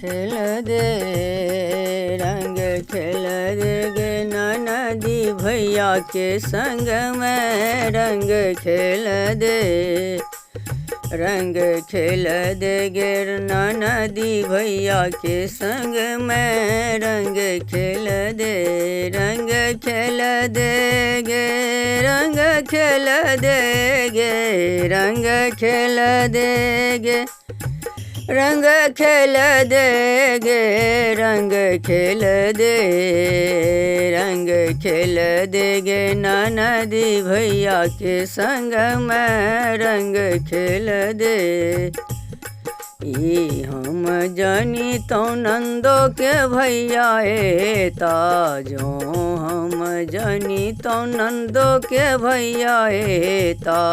खेल दे, रंग खेल दे गे ननदी भैया के संग में रंग खेल दे, रंग खेल दे गे ननदी भैया के संग में रंग खेल दे, रंग खेल दे गे, रंग खेल दे गे, रंग खेल दे गे, रंग खेल दे गे, रंग खेल दे, रंग खेल दे गे ननदी भैया के संग में रंग खेल दे। ई हम जानी तो नंदो के भैया ए ताजो, हम जानी तो नंदो के भैया ए ता,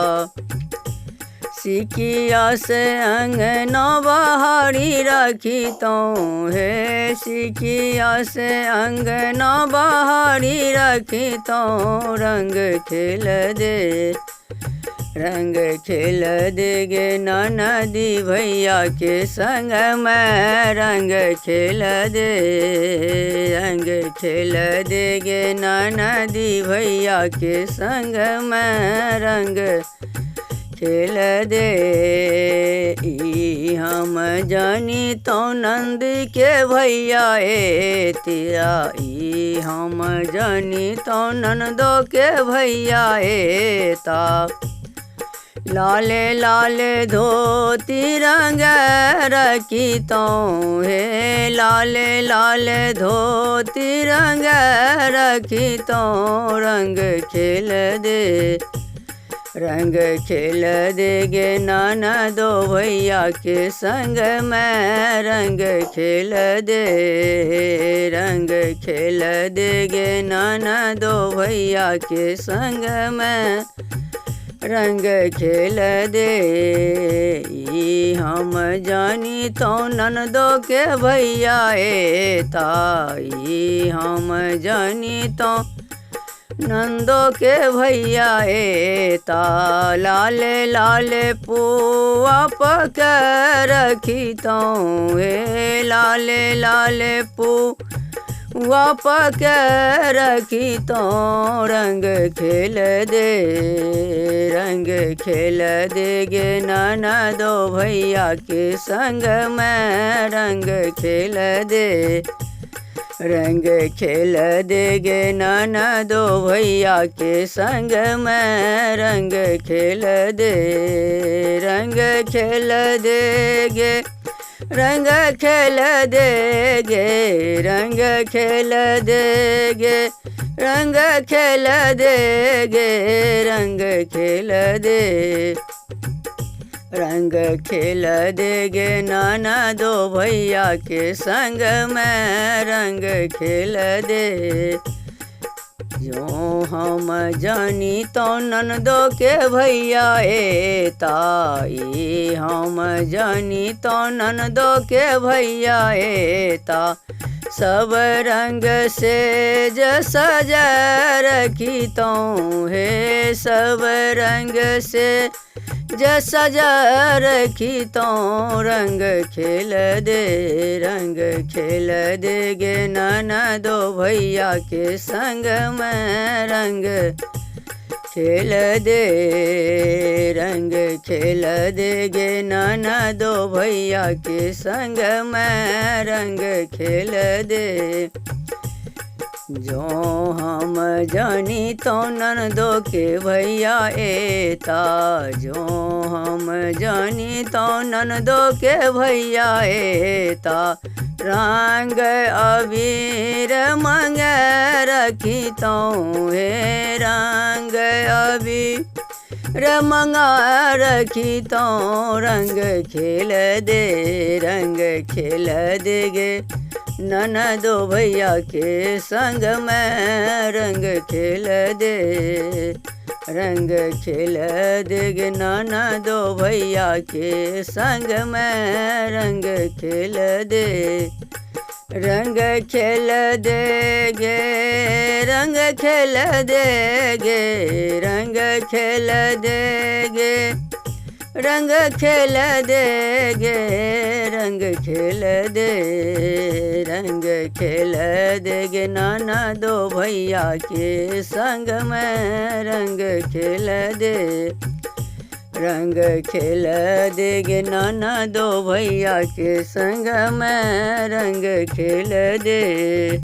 सिकिया से अंगना बहारी रखी तो है, सिकिया से अंगना बहारी रखी तो रंग खेल दे, रंग खेल दे गे ननदी भैया के संग में रंग खेल दे, रंग खेल दे गे ननदी भैया के संग में रंग खेल दे। ई हम जानी तो नंद के भैया ए तेरा, ई हम जानी तो नंदो के भैया ए ता, लाले लाले धोती रंग रखी तो है, लाले लाले धोती रंग रखी तो रंग खेल दे, रंग खेल दे गे नाना दो भैया के संग में रंग खेल दे, रंग खेल दे गे नाना दो भैया के संग में रंग खेल दे। ई हम जानी तो ननदो के भैया ए ताई, हम जानी तो नंदो के भैया ए ता, लाले लाले पुआ पक रखी तो हे, लाले लाले पुआ पक रखी तो रंग खेल दे, रंग खेल दे गे नाना दो भैया के संग में रंग खेल दे, रंग खेल दे गे नाना दो भैया के संग में रंग खेल दे, रंग खेल दे गे, रंग खेल दे गे, रंग खेल दे गे, रंग खेल दे गे, रंग खेल दे, रंग खेल दे गे नाना दो भैया के संग में रंग खेल दे। जो हम जानी तो ननदो के भैया ए ताई, हम जानी तो ननदो के भैया ए ता, सब रंग से सजा रखी तो है, सब रंग से सजा रखी तो रंग खेल दे, रंग खेल दे गे नाना दो भैया के संग में रंग खेल दे, रंग खेल दे गे नाना दो भैया के संग में रंग खेल दे। जो हम जानी तो ननदो के भैया ए ता, जो हम जानी तो ननदो के भैया ए ता, रंग अबीर मंग रखी तो हे, रंग अबीर मंगा रखी तो रंग खेल दे, रंग खेल दे गे नाना दो भैया के संग में रंग खेल दे, रंग खेल दे गे नाना दो भैया के संग में रंग खेल दे, रंग खेल दे गे, रंग खेल दे गे, रंग खेल दे गे, रंग खेल देगे रंग खेल दे रंग खेल देगे नाना दो भैया के संग में रंग खेल दे रंग खेल देगे नाना दो भैया के संग में रंग खेल दे।